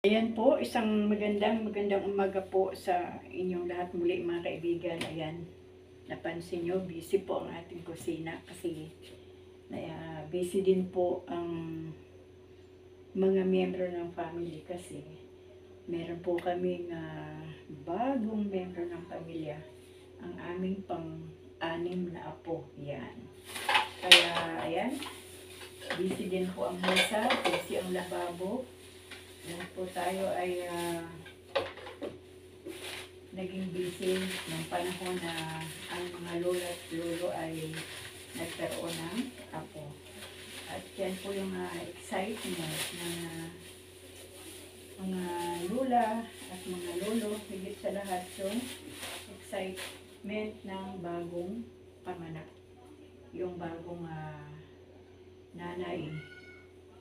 Ayan po, isang magandang umaga po sa inyong lahat muli mga kaibigan. Ayan, napansin nyo, busy po ang ating kusina kasi busy din po ang mga miyembro ng family kasi meron po kaming bagong miyembro ng pamilya, ang aming pang-anim na apo. Ayan. Kaya, ayan, busy din po ang mesa, busy ang lababo. Yan po tayo ay naging busy ng panahon na ang mga lola at lolo ay nagkaroon ng apo. At yan po yung excitement ng mga lola at mga lolo, higit sa lahat yung excitement ng bagong panganak. Yung bagong nanay.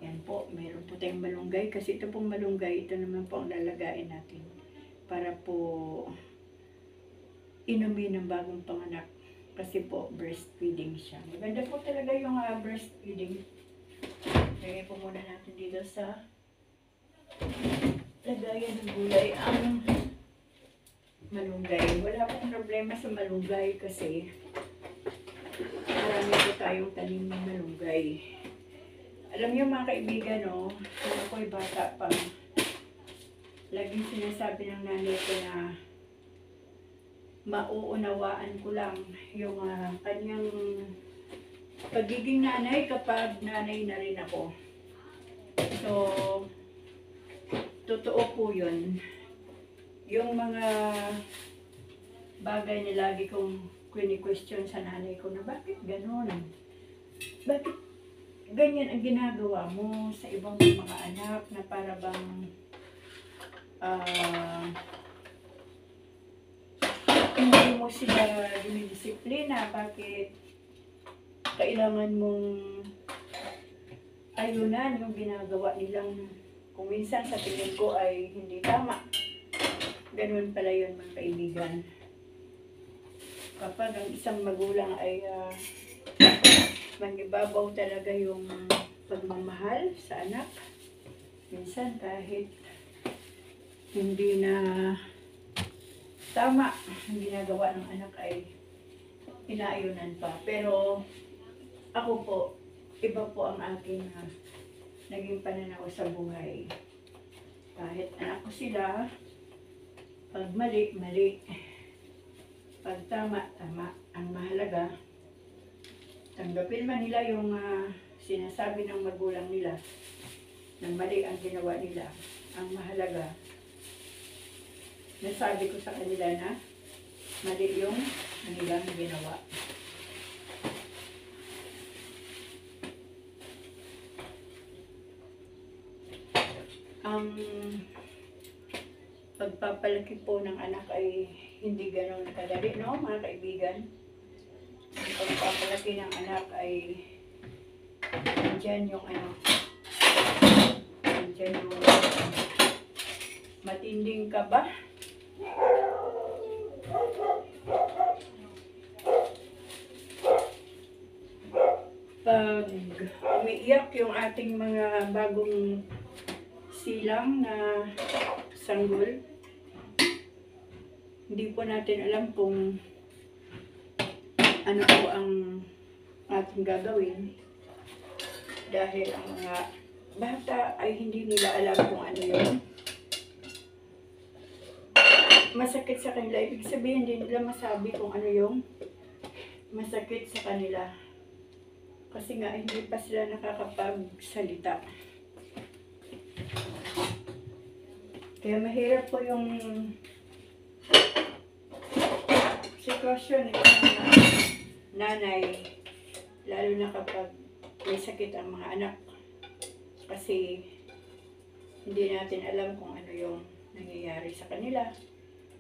Yan po, meron po tayong malunggay kasi ito pong malunggay, ito naman po ang lalagain natin para po inumin ng bagong panganak kasi po breastfeeding siya. Maganda po talaga yung breastfeeding. Lagay po muna natin dito sa lagayan ng gulay ang malunggay. Wala pong problema sa malunggay kasi marami po tayong tanim ng malunggay. Alam niyo mga kaibigan, no, kung ako'y bata pa, laging sinasabi ng nanay ko na mauunawaan ko lang yung kanyang pagiging nanay kapag nanay na rin ako. So, totoo po yun. Yung mga bagay na lagi kong question sa nanay ko na bakit ganun? Bakit ganyan ang ginagawa mo sa ibang mga anak na para bang hindi mo sila dinidisiplina? Bakit kailangan mong ayunan yung ginagawa nilang kung minsan sa tingin ko ay hindi tama? Ganun pala yun mga kaibigan. Kapag ang isang magulang ay manibabaw talaga yung pagmamahal sa anak. Minsan kahit hindi na tama ang ginagawa ng anak ay inaayunan pa. Pero ako po, iba po ang aking naging pananaw sa buhay. Kahit anak ko sila, pag mali, mali. Pag tama, tama. Ang mahalaga, tanggapin man nila yung sinasabi ng magulang nila na mali ang ginawa nila. Ang mahalaga, nasabi ko sa kanila na mali yung kanilang ginawa. Ang pagpapalaki po ng anak ay hindi ganoon kadali, no mga kaibigan? Ang pagpapalaki ng anak ay nandyan yung nandyan yung matinding kaba. Pag umiiyak yung ating mga bagong silang na sanggol, hindi po natin alam kung ano po ang ating gagawin dahil ang mga bata ay hindi nila alam kung ano yun masakit sa kanila. Ibig sabihin, hindi nila masabi kung ano yung masakit sa kanila kasi nga hindi pa sila nakakapagsalita. Kaya mahirap po yung sitwasyon ng nanay, lalo na kapag may sakit ang mga anak. Kasi hindi natin alam kung ano yung nangyayari sa kanila,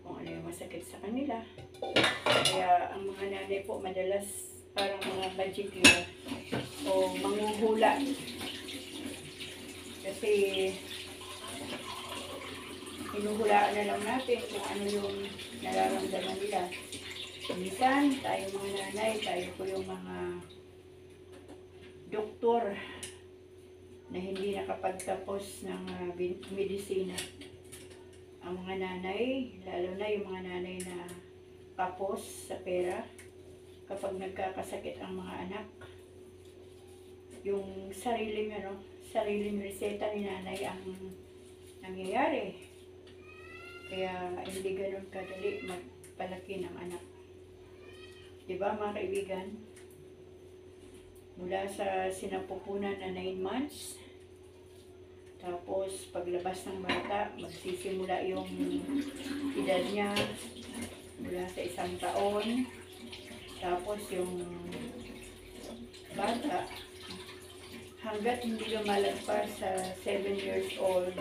kung ano yung masakit sa kanila. Kaya ang mga nanay po madalas parang mga magiclear o manghuhula. Kasi hinuhulaan na lang natin kung ano yung nararamdaman nila. Minsan, tayo mga nanay, tayo po yung mga doktor na hindi nakapagtapos ng medisina. Ang mga nanay, lalo na yung mga nanay na kapos sa pera, kapag nagkakasakit ang mga anak, yung sariling reseta ni nanay ang nangyayari. Kaya hindi ganun kadali magpalaki ng anak. Diba mga kaibigan? Mula sa sinapupunan na 9 months, tapos paglabas ng bata, magsisimula yung edad niya mula sa 1 taon, tapos yung bata hanggat hindi lumalagpas sa 7 years old,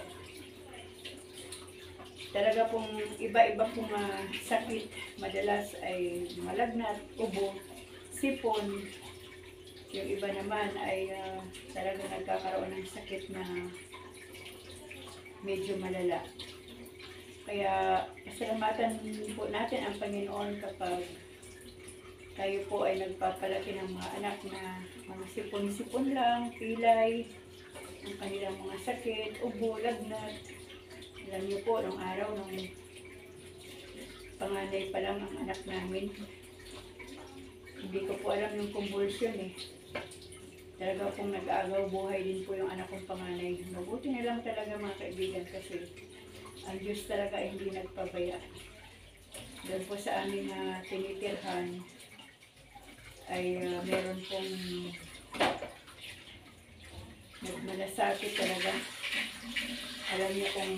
talaga pong iba-iba pong sakit, madalas ay malagnat, ubo, sipon. Yung iba naman ay talaga nagkakaroon ng sakit na medyo malala. Kaya pasalamatan po natin ang Panginoon kapag tayo po ay nagpapalaki ng mga anak na mga sipon-sipon lang, pilay, ang kanilang mga sakit, ubo, lagnat. Alam niyo po, nung araw, nung panganay pa lang ang anak namin, hindi ko po alam yung convulsion eh. Talaga pong nag-aagaw buhay din po yung anak kong panganay. Mabuti na lang talaga mga kaibigan kasi ang Diyos talaga hindi nagpabaya. Doon po sa aming tinitirhan ay meron pong nagmalasakit talaga. Alam niyo kung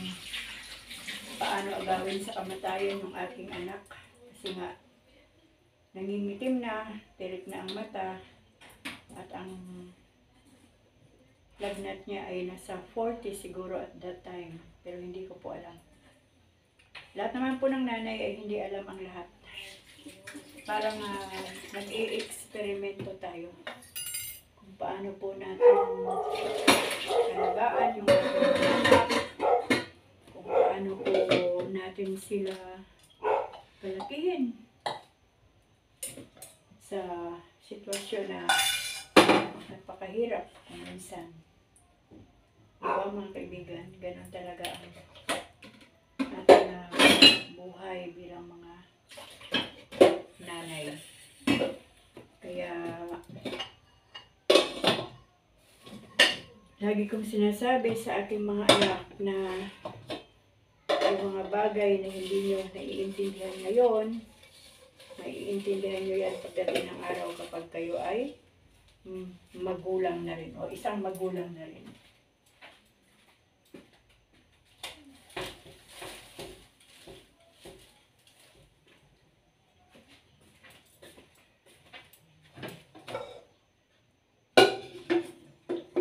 paano agawin sa kamatayan ng aking anak. Kasi nga, nangingitim na, tirik na ang mata, at ang lagnat niya ay nasa 40 siguro at that time. Pero hindi ko po alam. Lahat naman po ng nanay ay hindi alam ang lahat. Parang nag-i-eksperimento tayo kung paano po natin alagaan yung anak, kung paano po natin sila palakihin sa sitwasyon na napakahirap kung minsan. Diba mga kaibigan, ganun talaga ang ating buhay bilang mga nanay. Kaya lagi kong sinasabi sa aking mga anak na yung mga bagay na hindi nyo naiintindihan ngayon, maiintindihan nyo yan pagdating ng araw kapag kayo ay magulang na rin o isang magulang na rin.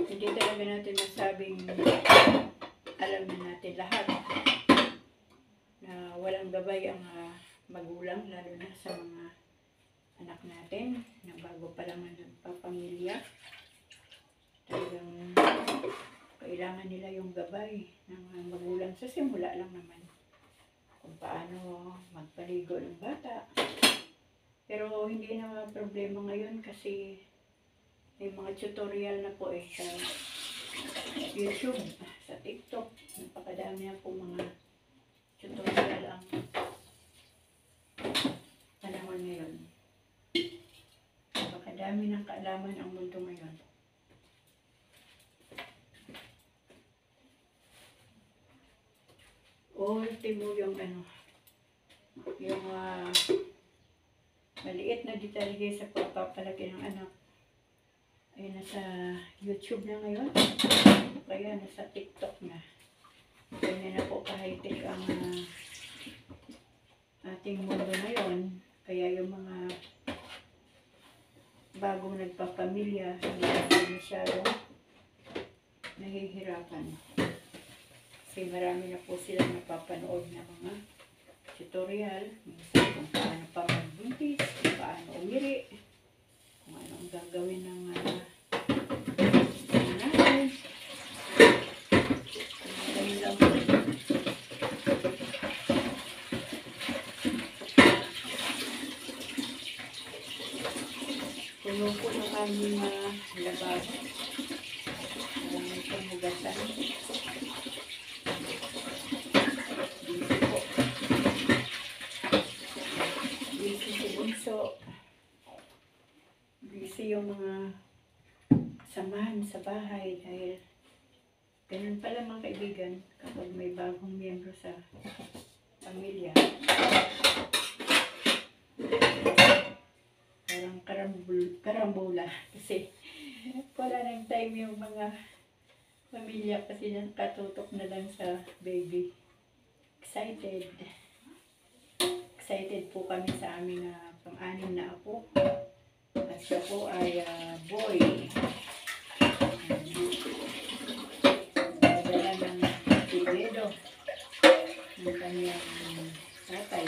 Hindi talaga natin masabing alam na natin lahat na walang gabay ang magulang, lalo na sa mga anak natin na bago pa lang nagpapamilya. Talagang kailangan nila yung gabay ng magulang sa simula lang naman kung paano magpaligo ng bata. Pero hindi na problema ngayon kasi may mga tutorial na po sa YouTube, sa TikTok. Napakadami na po mga tutorial ang panahon ngayon. Napakadami ng kaalaman ang mundo ngayon. Ultimo yung yung maliit na detalye sa pagpapalaki ng anak ay nasa YouTube na ngayon, kaya nasa TikTok na. Ganyan na po ka-high-tech ang ating mundo ngayon. Kaya yung mga bagong nagpapamilya, hindi na masyadong nahihirapan. Kasi marami na po silang napapanood na mga tutorial, minsan kung paano pa magbuntis, kung paano umiri, kung ano ang gagawin ng nanay. Ganyan lang po. Puno po ng aming labas. Marami pong hugasan. Busy si Bunso. Busy yung mga kasamahan sa bahay dahil ganun pala mga kaibigan kapag may bagong miyembro sa pamilya. Parang karambola kasi wala nang time yung mga pamilya kasi katutok na lang sa baby. Excited po kami sa aming pang-anim na apo. At siya po ay boy. Nadala ng Tibedo ng kanyang tatay.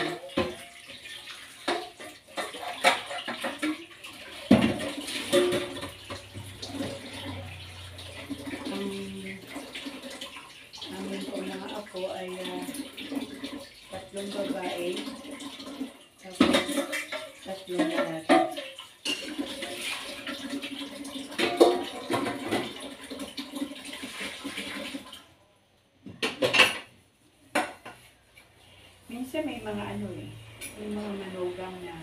Amin po mga apo ay 3 babae tapos 3 lalaki. Minsan may mga may mga manugang na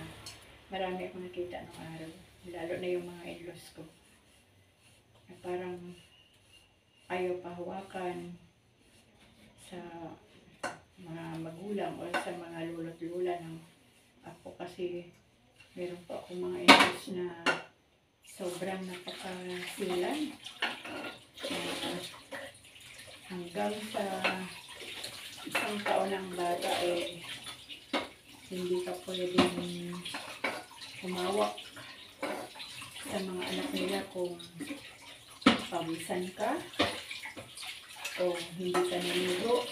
marami akong nakita nung araw, lalo na yung mga in-laws ko, na parang ayaw pahawakan sa mga magulang o sa mga lolo't lola ng ako kasi meron pa akong mga in-laws na sobrang napakasilan. Hanggang sa 1 taon ng bata hindi ka pwedeng humawak sa mga anak nila kung pawisan ka, kung hindi ka naligo,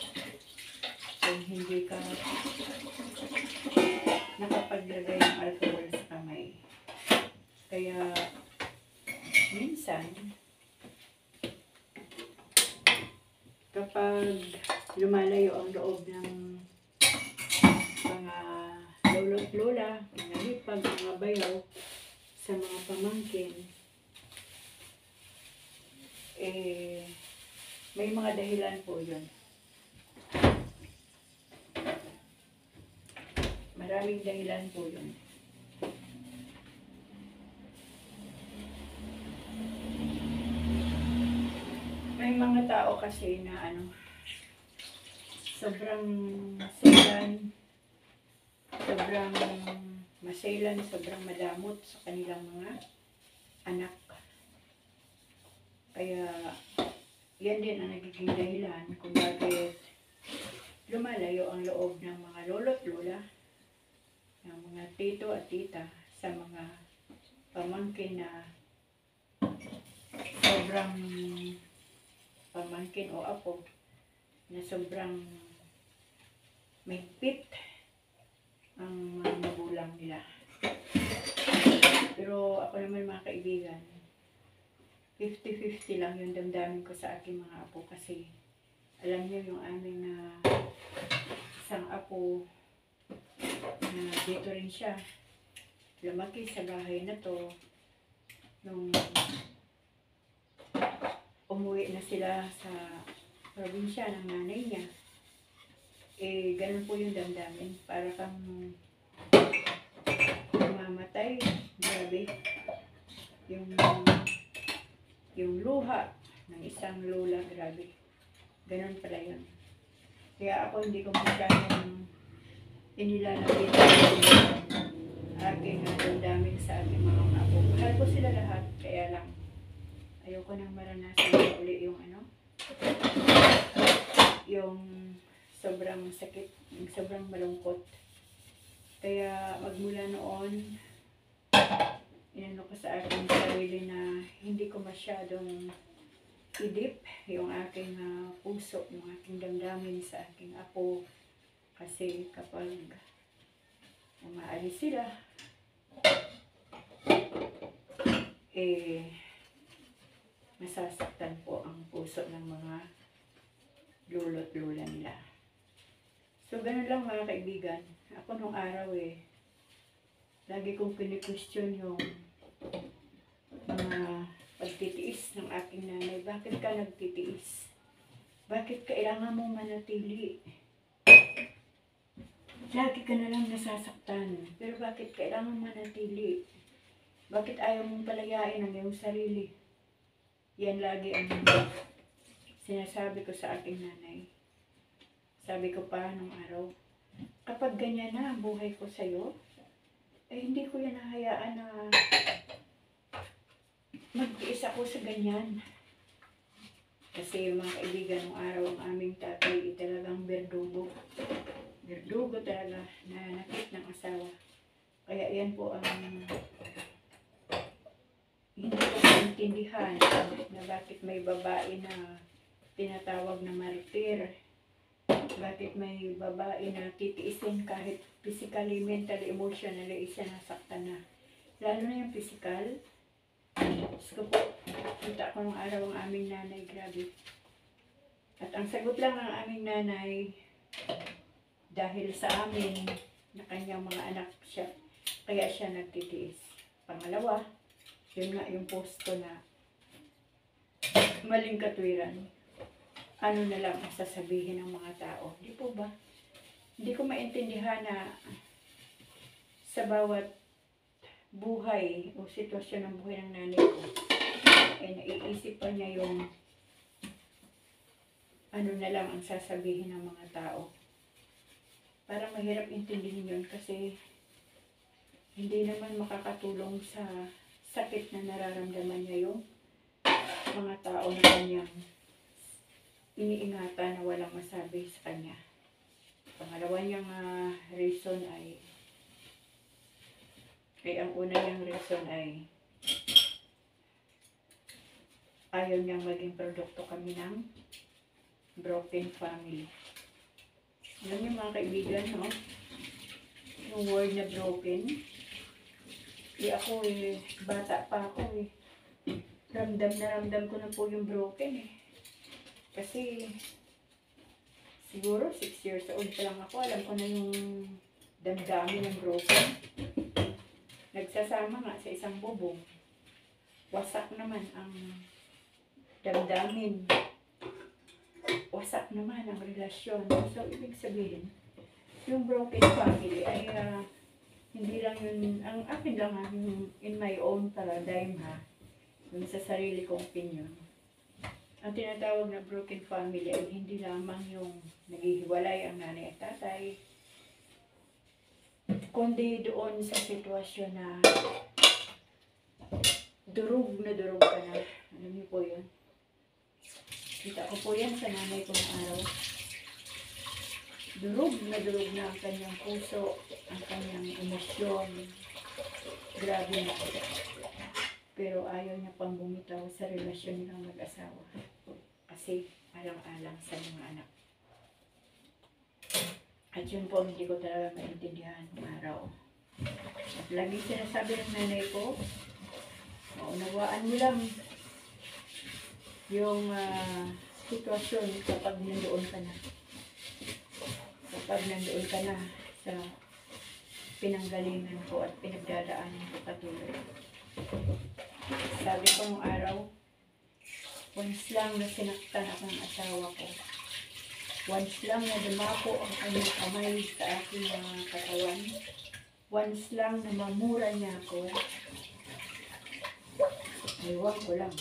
kung hindi ka nakapaglagay ng alcohol sa kamay. Kaya minsan kapag lumalayo ang loob ng mga lolo't lola, mga hipag, mga bayaw sa mga pamangkin, may mga dahilan po yun. Maraming dahilan po yun. May mga tao kasi na sobrang selan, sobrang maselan, sobrang madamot sa kanilang mga anak. Kaya yan din ang nagiging dahilan kung bakit lumalayo ang loob ng mga lolo't lola, ng mga tito at tita sa mga pamangkin na sobrang pamangkin o apo na sobrang mahigpit ang mga magulang nila. Pero ako naman mga kaibigan, 50-50 lang yung damdamin ko sa aking mga apo kasi alam niyo yung aming isang apo na dito rin siya. Lumaki sa bahay na to nung umuwi na sila sa probinsya ng nanay niya. Ganun po yung damdamin. Para kang mamatay. Grabe. Yung luha ng isang lola, grabe. Ganun pala yun. Kaya ako hindi ko masyadong inilalapit aking damdamin sa aking mga apo. Mahal ko sila lahat, kaya lang ayoko nang maranasan uli yung sobrang sakit, yung sobrang malungkot. Kaya magmula noon, inano ko sa aking sarili na hindi ko masyadong idip yung aking puso, yung aking damdamin sa aking apo. Kasi kapag umaalis sila, masasaktan po ang puso ng mga lolo't lola nila. So, ganun lang mga kaibigan. Ako nung araw lagi kong kini-question yung mga pagtitiis ng aking nanay. Bakit ka nagtitiis? Bakit kailangan mong manatili? Lagi ka na lang nasasaktan. Pero bakit kailangan manatili? Bakit ayaw mong palayain ang iyong sarili? Yan lagi ang sinasabi ko sa aking nanay. Sabi ko pa nung araw, kapag ganyan na ang buhay ko sa'yo, hindi ko yan hahayaan na magtiis ako sa ganyan. Kasi mga kaibigan, nung araw ang aming tatay talagang berdugo. Berdugo talaga, nanakit ng asawa. Kaya yan po ang hindi ko maintindihan na bakit may babae na tinatawag na martir. Bakit may babae na titiisin kahit physically, mentally, emotionally, sinasaktan na. Lalo na yung physical. So po, kita ko nung araw ang aming nanay, grabe. At ang sagot lang ng aming nanay, dahil sa amin, na kanyang mga anak siya, kaya siya nagtitiis. Pangalawa, yun nga yung posto na maling katwiran. Ano na lang ang sasabihin ng mga tao. Di po ba? Hindi ko maintindihan na sa bawat buhay o sitwasyon ng buhay ng nanay ko, ay naiisip pa niya yung ano na lang ang sasabihin ng mga tao. Parang mahirap intindihin yun kasi hindi naman makakatulong sa sakit na nararamdaman niya yung mga tao na kanyang iniingatan na walang masabi sa kanya. Pangalawa niyang reason ay ang una niyang reason ay ayaw niyang maging produkto kami ng broken family. Alam niyo mga kaibigan, no? Yung word na broken, ako bata pa ako ramdam na ramdam ko na po yung broken Kasi siguro 6 years old pa lang ako, alam ko na yung damdamin ng broken. Nagsasama nga sa isang bubong. Wasak naman ang damdamin. Wasak naman ang relasyon. So, ibig sabihin, yung broken family ay hindi lang yun, ang akin lang yung in my own paradigm yung sa sarili kong opinion. Ang tinatawag na broken family ay hindi lamang yung naghihiwalay ang nanay at tatay, kundi doon sa sitwasyon na durog na ka na. Alam niyo po yun? Kita ko po yan sa nanay ko ng araw. Durog na ang kanyang puso, ang kanyang emosyon. Grabe na. Pero ayaw niya pang bumitaw sa relasyon nilang mag-asawa. Kasi alang-alang sa mga anak. At yun po, hindi ko talaga maintindihan ng araw. At lagi sinasabi ng nanay ko, maunawaan mo lang yung sitwasyon kapag nandoon ka na. Kapag nandoon ka na sa pinanggalingan ko at pinagdadaanan ko patuloy. Sabi ko nung araw, once lang na sinaktan ako ng asawa ko, once lang na dumako ang kanyang kamay sa aking mga katawan, once lang na mamura niya ako, ewan ko lang.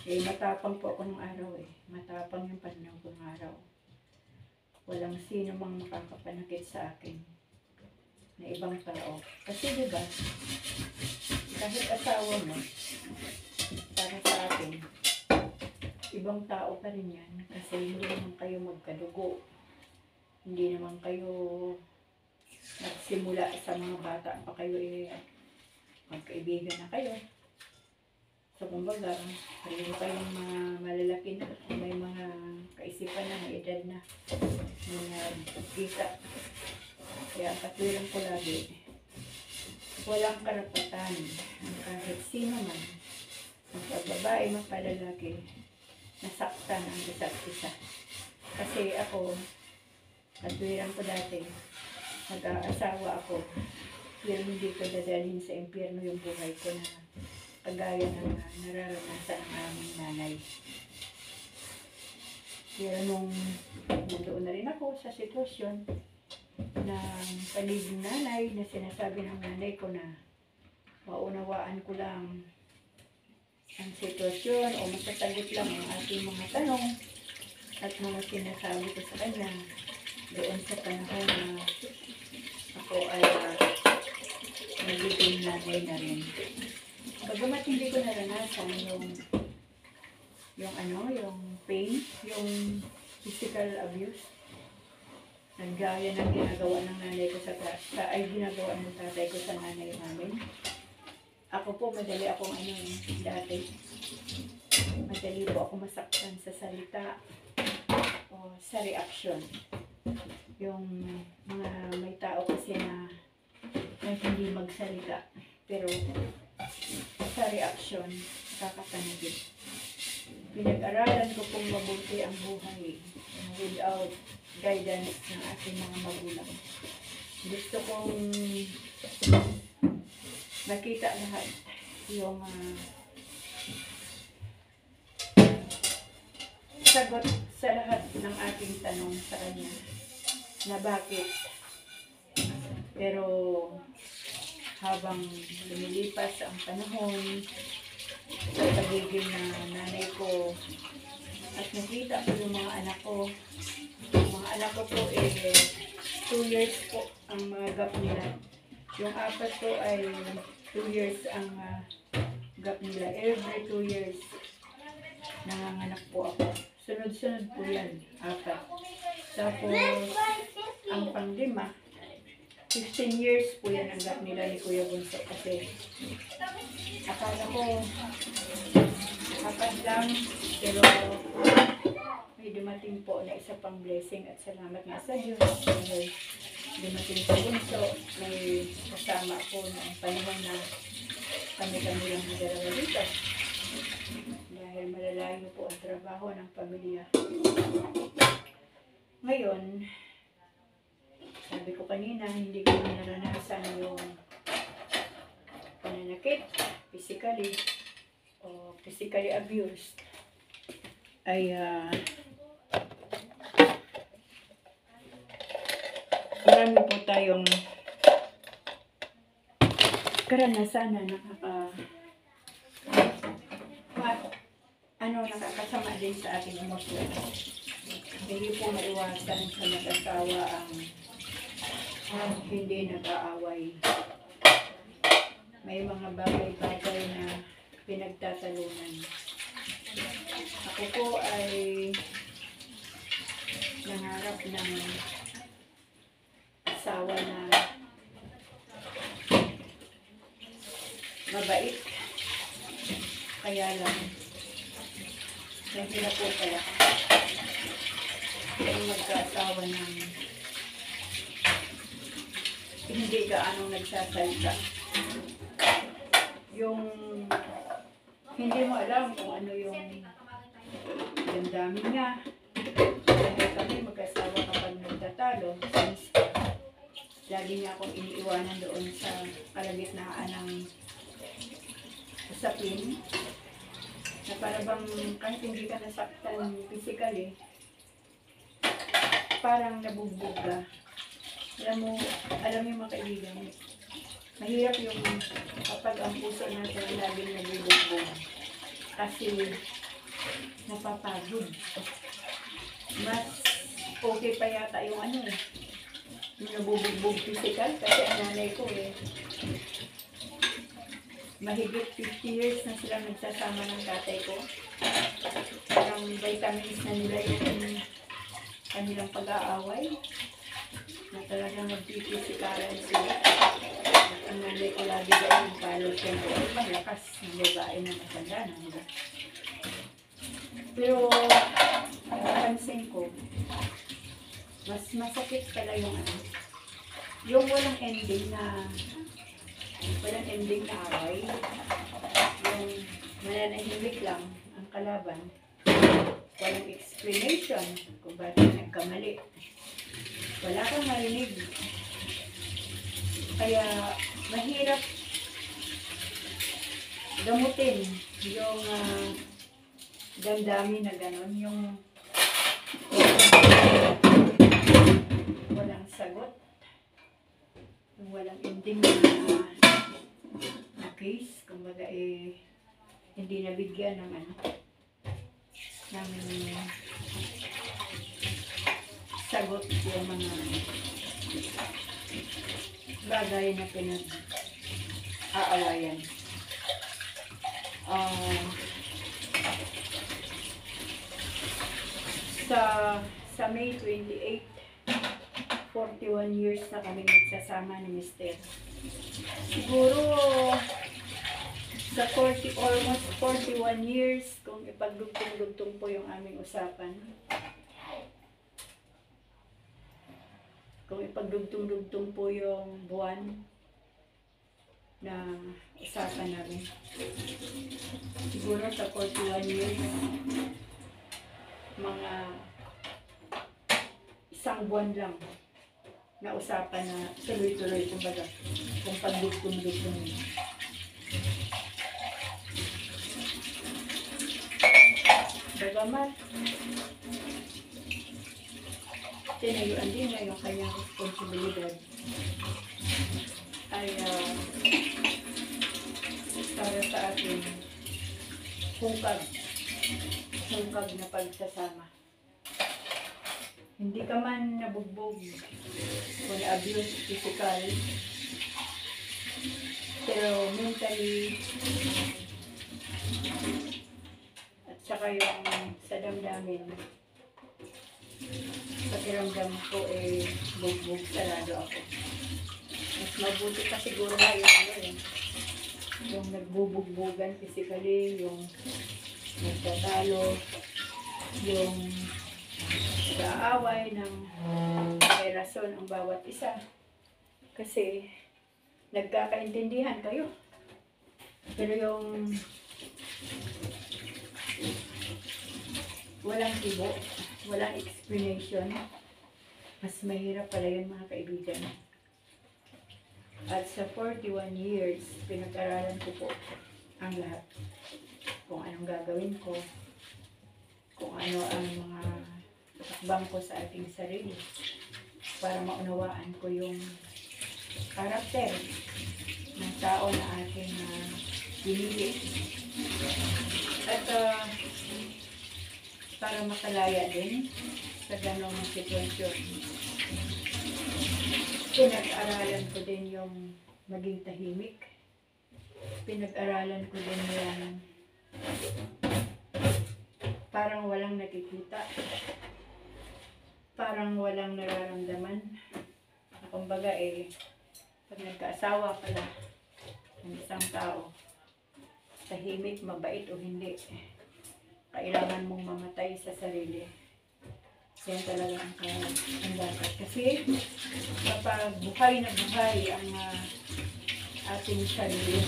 Matapang po ako ng araw Matapang yung pananaw ko ng araw. Walang sino mang makakapanakit sa akin na ibang tao. Kasi diba, kahit asawa mo, para sa akin, ibang tao pa rin yan. Kasi hindi naman kayo magkadugo. Hindi naman kayo nagsimula sa mga bata pa kayo magkaibigan na kayo. So, kumbaga, pareho kayong malalaki na, may mga kaisipan na, may edad na, mga kita. Kaya ang katwiran ko lagi, walang karapatan kahit sino man, ang pagbabae, magpalalaki, nasaktan ang isa't isa. Kasi ako, katwiran ko dati, mag-aasawa ako, pero hindi ko dadalhin sa impyerno yung buhay ko na kagaya ng nararanasan ng aming nanay. Pero nung nandoon na rin ako sa sitwasyon ng paliging nanay na sinasabi ng nanay ko na maunawaan ko lang ang sitwasyon o masasagot lang ang ating mga tanong at mga sinasabi ko sa kanya doon sa panahon na ako ay nagiging nanay na rin. Bagamat hindi ko naranasan yung pain, yung physical abuse, nagaya ng ginagawa ng nanay ko ay ginagawa ng tatay ko sa nanay namin. Ako po, madali akong dati. Madali po ako masaktan sa salita o sa reaksyon. Yung mga may tao kasi na hindi magsalita, pero sa reaksyon, nakakapanagid. Pinag-aralan ko pong mabuti ang buhay without guidance ng ating mga magulang. Gusto kong makita lahat yung sagot sa lahat ng ating tanong sa kanya na bakit. Pero habang lumilipas ang panahon sa pagiging na nanay ko at nakita ko yung mga anak ko. Mga anak ko po 2 years po ang mga gap nila. Yung 4 ko ay 2 years ang gap nila. Every 2 years nanganganak po ako. Sunod-sunod po yan, 4. Tapos ang pang-5, 15 years po yan ang gap nila ni Kuya Bunso kasi akala ko 4 lang, pero may dumating po na isa pang blessing at salamat nga sa Diyos. May dumating sa Bunso, may kasama po ng panahon na kami-kami lang nagdarawa dito dahil malalayo po ang trabaho ng pamilya. Ngayon, sabi ko kanina, hindi ko naranasan yung pananakit, physically o physically abused. Ay marami po tayong karanasan na nakakasama din sa ating emosyon. Hindi po maiwasan sa mag-asawa ang hindi nag-aaway. May mga bagay-bagay na pinagtatalunan. Ako po ay nangarap ng asawa na mabait. Kaya lang, hindi na po pala. Yung magkaasawa ng hindi gaano nagsasalita. Yung hindi mo alam kung ano yung damdamin niya. Dahil kami mag-asawa kapag nagtatalo, since lagi niya akong iniiwanan doon sa kalagitnaan ng usapin, na para bang kahit hindi ka nasaktan physically, parang nabugbog ka. Alam mo yung mga kaibigan, mahirap yung kapag ang puso natin laging nabubugbog kasi napapagod. Mas okay pa yata yung yung nabubugbog physical kasi ang nanay ko mahigit 50 years na silang nagsasama ng tatay ko. Parang vitamins na nila yung kanilang pag-aaway na talagang nagpipusikalan sila. Ang nanay ko lagi dahil yung palot yung malakas ng babae na matanda na nila. Pero napansin ko, mas masakit pala yung walang ending na away, yung mananahimik lang ang kalaban, walang explanation kung bakit nagkamali, wala kang marinig, kaya mahirap gamutin yung damdamin na gano'n, yung walang sagot, yung walang ending na case, kumbaga hindi nabigyan ng namin sagot yung mga bagay na pinag-aawayan. Sa May 28, 41 years na kami nagsasama ni Mr. Siguro sa almost 41 years, kung ipagdugtong-dugtong po yung aming usapan, kung ipagdugtong-dugtong po yung buwan na usapan namin, siguro sa 41 years, mga isang buwan lang na usapan na tuloy-tuloy, kumbaga, kung pagdugtong-dugtong. Bagamat, tinayuan din na yung kanyang responsibilidad ay para sa ating hungkag na pagsasama. Hindi ka man nabugbog o na-abuse physical, pero mentally at saka yung sa damdamin, pakiramdam ko bugbog sarado ako. Mas mabuti pa siguro nga yung nagbubugbogan physically, yung nagtatalo, yung nag-aaway ng may rason ang bawat isa. Kasi nagkakaintindihan kayo. Pero yung walang tibo, walang explanation, mas mahirap pala yun, mga kaibigan. At sa 41 years, pinag-aralan ko po ang lahat. Kung anong gagawin ko, kung ano ang mga takbang ko sa ating sarili para maunawaan ko yung karakter ng tao na ating pinili. At para makalaya din sa ganong sitwasyon, pinag-aralan ko din yung maging tahimik. Pinag-aralan ko din yung parang walang nakikita, parang walang nararamdaman. Kumbaga pag nagkaasawa pala ng isang tao, tahimik, mabait o hindi, kailangan mong mamatay sa sarili. Yan talaga ang dapat. Kasi kapag buhay na buhay ang ating sarili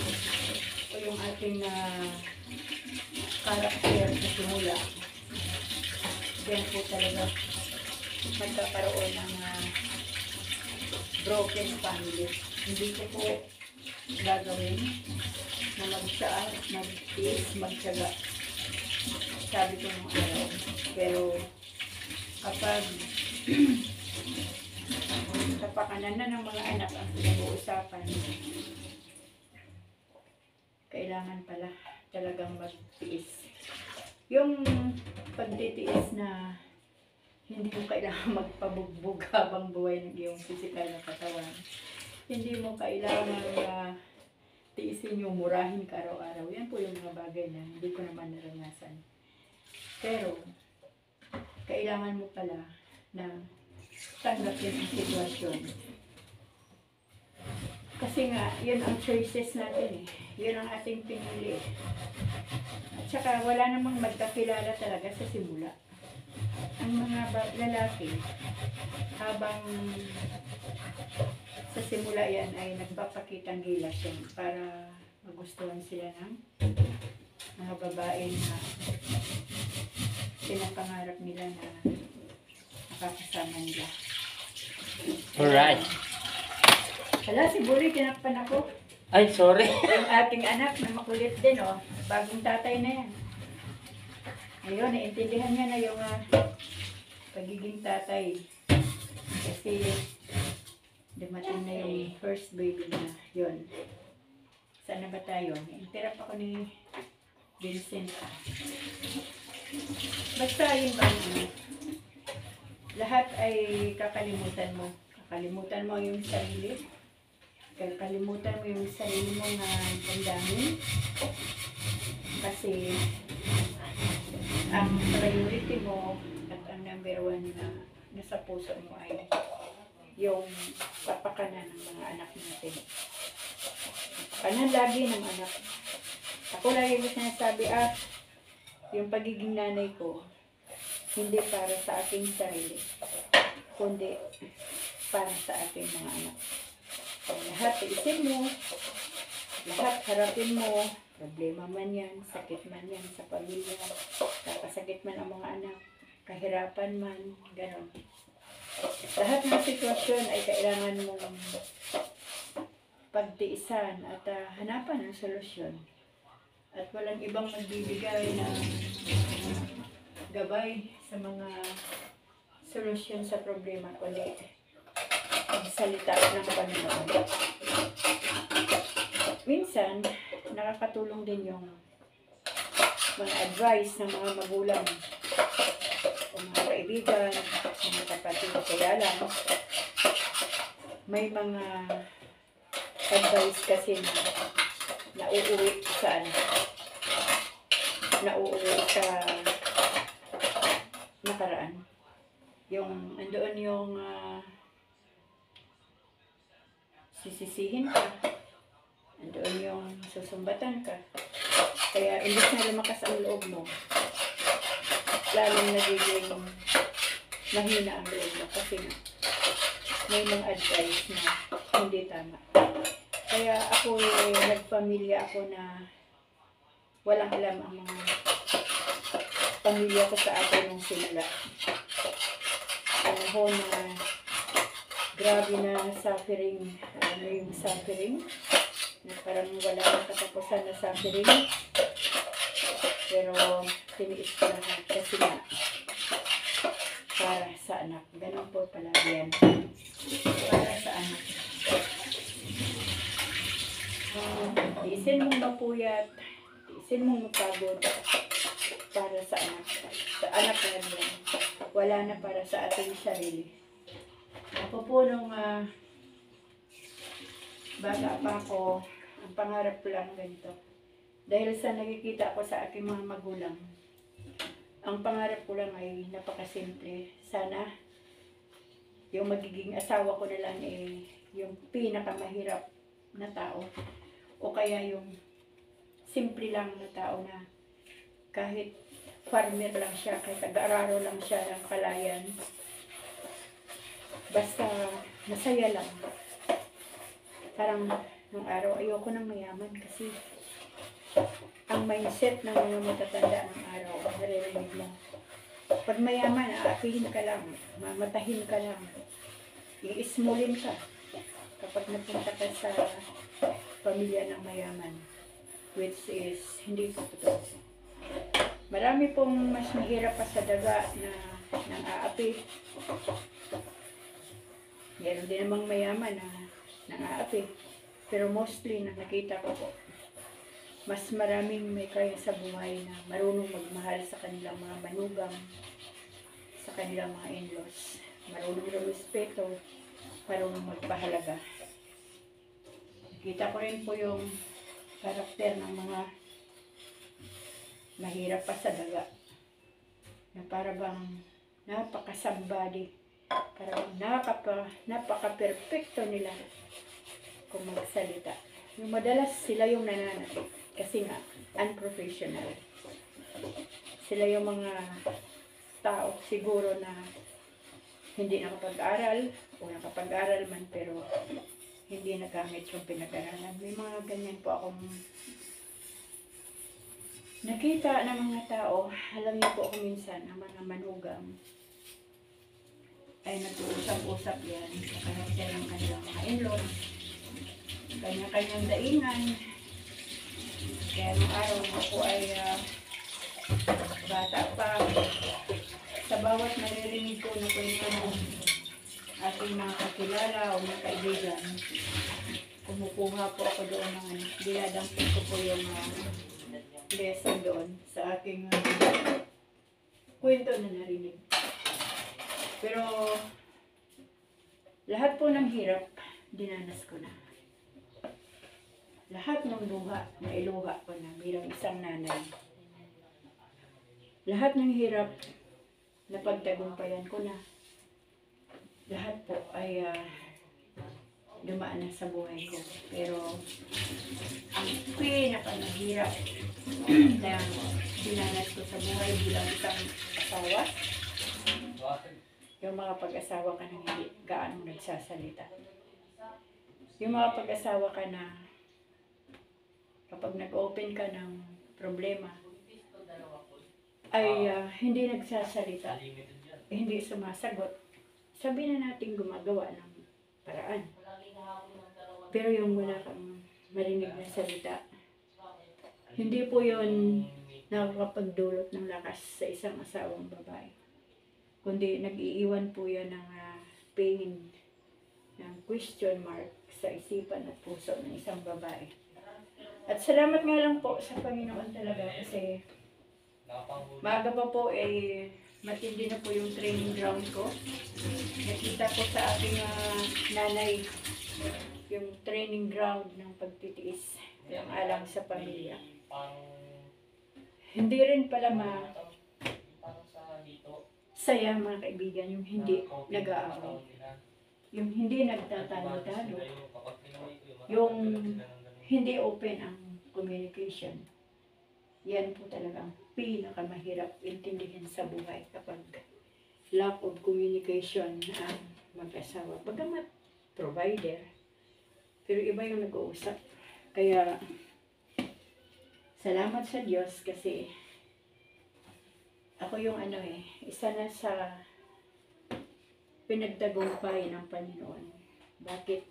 o yung ating karakter sa simula, yan po talaga magkakaroon ng broken family. Hindi ko po gagawin na magtiis, magtyaga. Sabi ko nung araw. Pero kapag kapakanan na ng mga anak ang pinag-uusapan, kailangan pala talagang magtiis. Yung pagtitiis na hindi mo kailangan magpabugbog habang buhay ng iyong physical na katawan. Hindi mo kailangan tiisin yung murahin ka araw-araw. Yan po yung mga bagay na hindi ko naman naranasan. Pero, kailangan mo pala na tanggapin ang sitwasyon. Kasi nga, yun ang choices natin Yun ang ating pinili. At saka, wala namang magkakilala talaga sa simula. Ang mga lalaki, habang sa simula yan ay nagpapakitang gilas yan para magustuhan sila ng mga babae na pinapangarap nila na nakakasama nila. Alright. Hala, si Buri, tinakpan ako. Ay, sorry. Yung aking anak na makulit din, oh. Bagong tatay na yan. Ngayon, naiintindihan niya na yung pagiging tatay. Kasi dumating na yung first baby na yun. Saan na ba tayo? Interrupt ako ni Vincent. Basta yun ba, lahat ay kakalimutan mo. Kakalimutan mo yung sarili. Kakalimutan mo yung sarili mo na damdamin. Kasi ang priority mo at ang number one na nasa puso mo ay yung kapakanan ng mga anak natin. Kapakanan lagi ng anak. Ako lagi ko sinasabi, yung pagiging nanay ko, hindi para sa aking sarili, kundi para sa ating mga anak. So, lahat isin mo, lahat harapin mo, problema man yan, sakit man yan sa pamilya, kakasakit man ang mga anak, kahirapan man, gano'n. Lahat ng sitwasyon ay kailangan mong pagtiisan at hanapan ng solusyon. At walang ibang magbibigay ng gabay sa mga solusyon sa problema, kundi magsalita ng Panginoon. Minsan, nakakatulong din yung mga advice ng mga magulang o mga kaibigan, mga kapatid. Kaya lang, may mga advice kasi na nauuwi sa nakaraan. Yung andoon yung sisisihin ka, andoon yung susumbatan ka. Kaya imbes na lumakas ang loob mo, lalong nagiging mahina ang loob mo kasi may mga advice na hindi tama. Kaya ako, nagpamilya ako na walang alam ang mga pamilya ko sa akin nung simula. Panahon na grabe na suffering, yung suffering, na parang wala nang katapusan na suffering. Pero tiniis ko lahat kasi nga para sa anak. Ganun po palagi yan. Para sa anak. Tiisin mong mapuyat, tiisin mong mapagod para sa anak. Sa anak na yan. Wala na para sa ating sarili. Ako po nung bata pa ako, ang pangarap ko lang ganito. Dahil sa nakikita ko sa aking mga magulang, ang pangarap ko lang ay napakasimple. Sana yung magiging asawa ko na lang yung pinakamahirap na tao. O kaya yung simple lang na tao na kahit farmer lang siya, kahit taga-araro lang siya ng palayan. Basta masaya lang. Parang nung araw ayoko nang mayaman kasi ang mindset ng mga matatanda ng araw, naririnig mo. Pag mayaman, aapihin ka lang, mamatahin ka lang, iismulin ka kapag napunta ka sa pamilya ng mayaman, which is hindi po totoo. Marami pong mas mahirap pa sa daga na nang aapi. Meron din namang mayaman na nang aapi. Pero mostly na nakita ko po, mas maraming may kaya sa buhay na marunong magmahal sa kanilang mga manugang, sa kanilang mga in-laws. Marunong rumispeto, marunong magpahalaga. Nakita ko rin po yung karakter ng mga mahirap pa sa daga. Na para bang napaka-somebody, para bang napaka-perfecto nila kung magsalita. Yung madalas sila yung nananakit kasi nga unprofessional. Sila yung mga tao siguro na hindi nakapag-aral o nakapag-aral man pero hindi nagamit yung pinag-aralan. May mga ganyan po akong nakita ng mga tao. Alam niyo po ako minsan, ang mga manugang ay nag-uusap-usap yan sa karakter ng kanilang mga in-laws. kanya-kanyang daingan. Kaya nung araw ako ay bata pa, sa bawat naririnig ko na kwento ng ating mga kakilala o mga kaibigan, kumukuha po ako doon ng dinadampot ko po yung lesson doon sa aking kwento na narinig. Pero lahat po ng hirap, dinanas ko na. Lahat ng luha, nailuha ko na bilang isang nanay. Lahat ng hirap, napagtagumpayan ko na. Lahat po ay dumaan na sa buhay ko. Pero ang pinakamahirap na dinanas ko sa buhay bilang isang asawa, yung mga pag-asawa ka na hindi gaano nagsasalita. Yung mga pag-asawa ka na kapag nag-open ka ng problema, ay hindi nagsasalita, hindi sumasagot. Sabi na natin gumagawa ng paraan. Pero yung wala kang marinig na salita, hindi po yun nakakapagdulot ng lakas sa isang asawang babae. Kundi nag-iiwan po yan ng pain, ng question mark sa isipan at puso ng isang babae. At salamat nga lang po sa Panginoon talaga kasi maaga pa po matindi na po yung training ground ko. Nakita ko sa aking nanay yung training ground ng pagtitiis, yung alang sa pamilya. Hindi rin pala saya mga kaibigan yung hindi nag-aaway, yung hindi nagtatalo-talo, yung hindi open ang communication. Yan po talaga ang pinakamahirap intindihin sa buhay kapag lack of communication ang mag-asawa. Bagamat provider, pero iba yung nag-uusap. Kaya salamat sa Diyos kasi ako yung isa na sa pinagtagumpay ng Panginoon. Bakit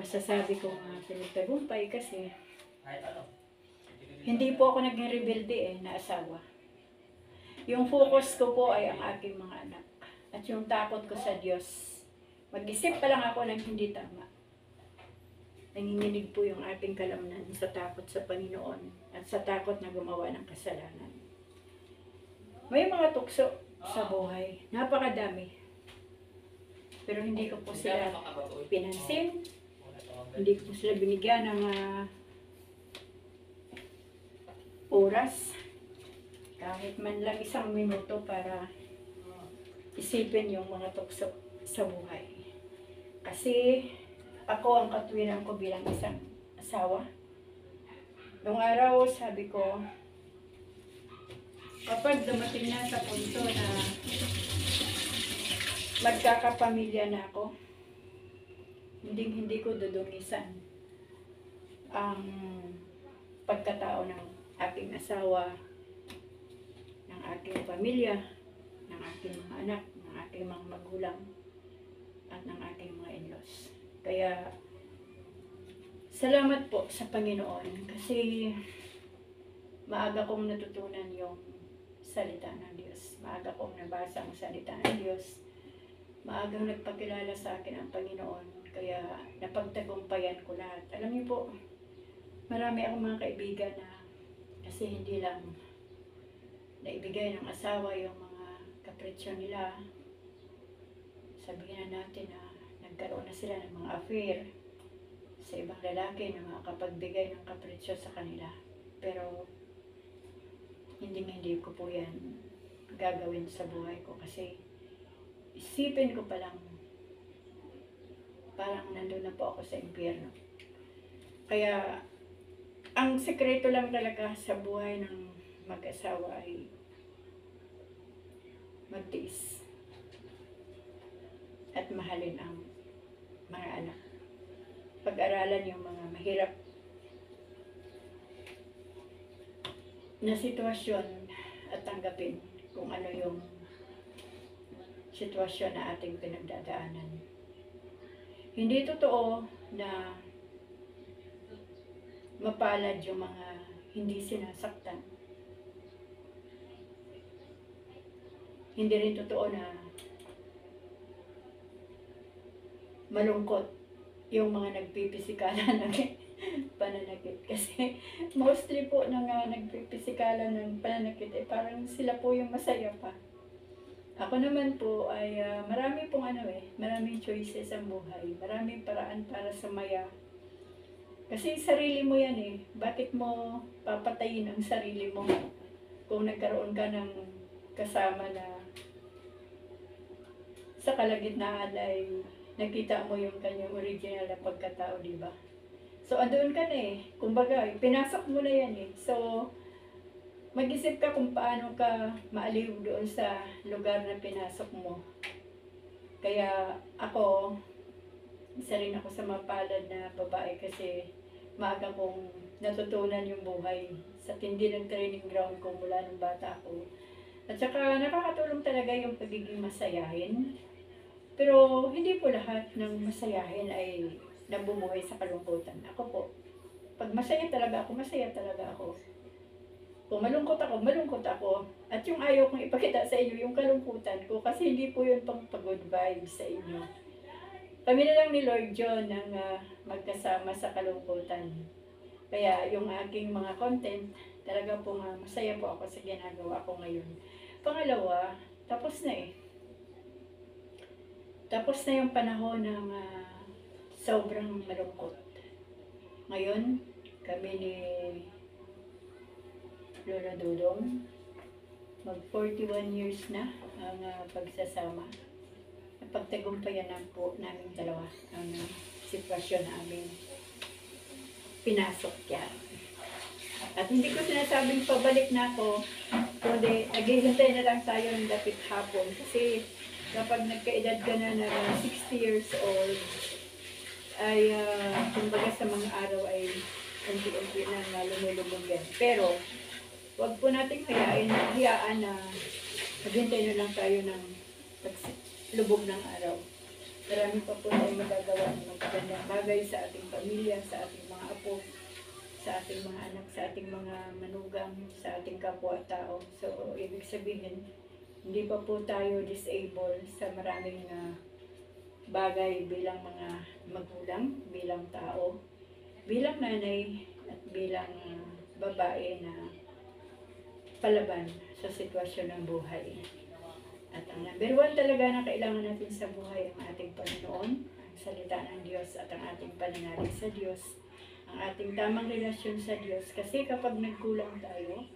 masasabi ko pinagtagumpay? Kasi hindi po ako naging rebelde na asawa. Yung focus ko po ay ang aking mga anak. At yung takot ko sa Diyos. Mag-isip pa lang ako ng hindi tama. Nanginginig po yung ating kalamnan sa takot sa Panginoon at sa takot na gumawa ng kasalanan. May mga tukso sa buhay. Napakadami. Pero hindi ko po sila pinansin. Hindi ko po sila binigyan ng oras. Kahit man lang isang minuto para isipin yung mga tukso sa buhay. Kasi ako ang katwiran ko bilang isang asawa. Noong araw sabi ko, kapag dumating na sa punto na magkakapamilya na ako, hindi ko dudungisan ang pagkatao ng aking asawa, ng aking pamilya, ng aking mga anak, ng aking mga magulang, at ng aking mga in-laws. Kaya, salamat po sa Panginoon kasi maaga kong natutunan yung salita ng Diyos. Maaga kong nabasa ang salita ng Diyos. Maagang nagpakilala sa akin ang Panginoon. Kaya napagtagumpayan ko lahat. Alam niyo po, marami akong mga kaibigan na kasi hindi lang naibigay ng asawa yung mga kapritsyo nila. Sabihin na natin na nagkaroon na sila ng mga affair sa ibang lalaki na makapagbigay ng kapritsyo sa kanila. Pero hindi ko po yan gagawin sa buhay ko kasi isipin ko pa lang parang nandun na po ako sa impyerno. Kaya ang sekreto lang talaga sa buhay ng mag-asawa ay magtiis at mahalin ang mga anak. Pag-aralan yung mga mahirap na sitwasyon at tanggapin kung ano yung sitwasyon na ating pinagdadaanan. Hindi totoo na mapalad yung mga hindi sinasaktan. Hindi rin totoo na malungkot yung mga nagpipisikalan ng pananakit. Kasi mostly po nang nagpipisikalan ng pananakit, parang sila po yung masaya pa. Ako naman po ay marami pong maraming choices ang buhay. Maraming paraan para sumaya. Kasi sarili mo yan eh. Bakit mo papatayin ang sarili mo kung nagkaroon ka ng kasama na sa kalagitnaan ay nakita mo yung kanyang original na pagkatao, di ba? So, andun ka na eh. Kumbaga, pinasok mo na yan eh. So, mag-isip ka kung paano ka maaliw doon sa lugar na pinasok mo. Kaya ako, isa rin ako sa mapalad na babae kasi maaga kong natutunan yung buhay sa tindi ng training ground ko mula nung bata ako. At saka nakakatulong talaga yung pagiging masayahin. Pero hindi po lahat ng masayahin ay nabumuhay sa kalungkutan. Ako po, pag masaya talaga ako, masaya talaga ako. Kung malungkot ako. At yung ayaw kong ipakita sa inyo, yung kalungkutan ko, kasi hindi po yun pang pag-good vibes sa inyo. Kami na lang ni Lord John ang magkasama sa kalungkutan. Kaya yung aking mga content, talaga po masaya po ako sa ginagawa ko ngayon. Pangalawa, tapos na eh. Tapos na yung panahon ng sobrang malungkot. Ngayon, kami ni Lola Dudong, mag 41 years na ang pagsasama. Napagtagumpayan na po namin dalawa ang sitwasyon na aming pinasok yan. At hindi ko sinasabing pabalik na ako, kundi naghihintay na lang tayo ng dapit hapon. Kasi kapag nagkaedad ka na 60 years old, ay kumbaga sa mga araw ay unti-unti na lumulubog yan. Pero, huwag po nating hayaan na maghintay na lang tayo ng lubog ng araw. Marami pa po tayong magagawa ng magagandang bagay sa ating pamilya, sa ating mga apo, sa ating mga anak, sa ating mga manugang, sa ating kapwa-tao. So, ibig sabihin, hindi pa po tayo disabled sa maraming bagay bilang mga magulang, bilang tao, bilang nanay, at bilang babae na palaban sa sitwasyon ng buhay. At ang number one talaga na kailangan natin sa buhay ang ating Panginoon, ang salita ng Diyos at ang ating pananalig sa Diyos, ang ating tamang relasyon sa Diyos. Kasi kapag nagkulang tayo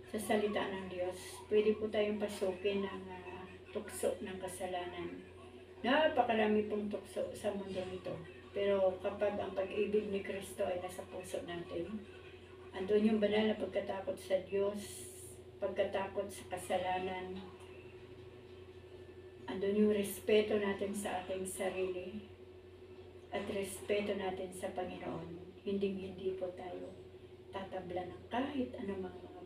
sa salita ng Diyos, pwede po tayong pasukin ng tukso ng kasalanan. Napakarami pong tukso sa mundo nito. Pero kapag ang pag-ibig ni Kristo ay nasa puso natin, andun yung banal na pagkatakot sa Diyos, pagkatakot sa kasalanan, andun yung respeto natin sa ating sarili, at respeto natin sa Panginoon. Hindi po tayo tatabla ng kahit anumang mga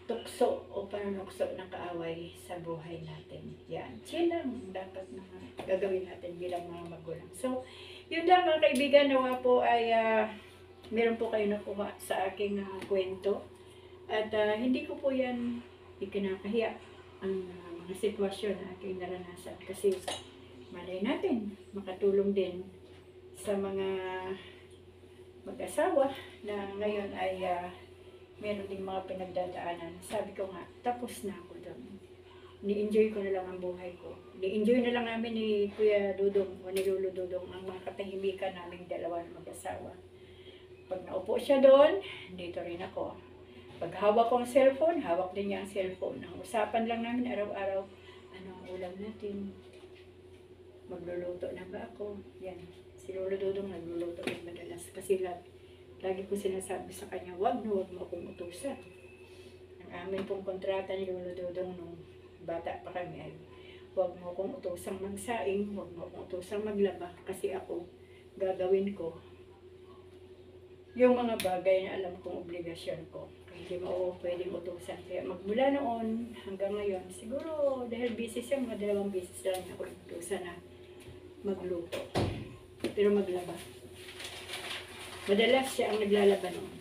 pagtukso o panunukso ng kaaway sa buhay natin. Yan. Yan lang dapat na gagawin natin bilang mga magulang. So, yun lang mga kaibigan, nawa po ay meron po kayo nakuha sa aking kwento. At hindi ko po yan ikinakahiya ang mga sitwasyon na aking naranasan. Kasi malay natin, makatulong din sa mga mag-asawa na ngayon ay meron din mga pinagdadaanan. Sabi ko nga, tapos na ako doon. Ni-enjoy ko na lang ang buhay ko. Ni-enjoy na lang namin ni Kuya Dudong o ni Lolo Dudong ang mga katahimikan naming dalawa na mag-asawa. Pag naupo siya doon, dito rin ako. Pag hawak ko ang cellphone, hawak din niya ang cellphone. Ang usapan lang namin araw-araw, ano ang ulam natin? Magluluto na ba ako? Yan. Si Lolo Dudong nagluluto rin madalas. Kasi lagi ko sinasabi sa kanya, wag mo akong utusan. Ang amin pong kontrata ni Lolo Dudong nung bata pa kami ay, wag mo akong utusang magsaing, wag mo akong utusang maglaba. Kasi ako, gagawin ko yung mga bagay na alam kong obligasyon ko. Hindi mo ako pwedeng utusan. Kaya magmula noon hanggang ngayon, siguro dahil busy siya, mga 2 beses lang ako utusan na magluto. Pero maglaba. Madalas siya ang naglalaban noon.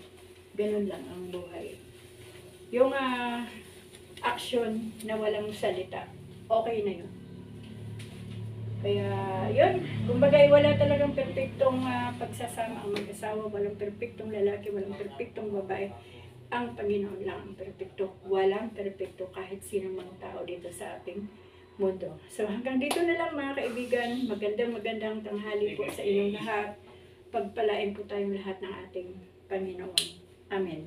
Ganun lang ang buhay. Yung action na walang salita, okay na yun. Kaya, yun. Kumbaga, wala talagang perpektong pagsasama ang mag-asawa. Walang perpektong lalaki, walang perpektong babae. Ang Panginoon lang ang perpekto. Walang perpekto kahit sino mang tao dito sa ating mundo. So, hanggang dito na lang mga kaibigan. Magandang tanghali po sa inyong lahat. Pagpalain po tayong lahat ng ating Panginoon. Amen.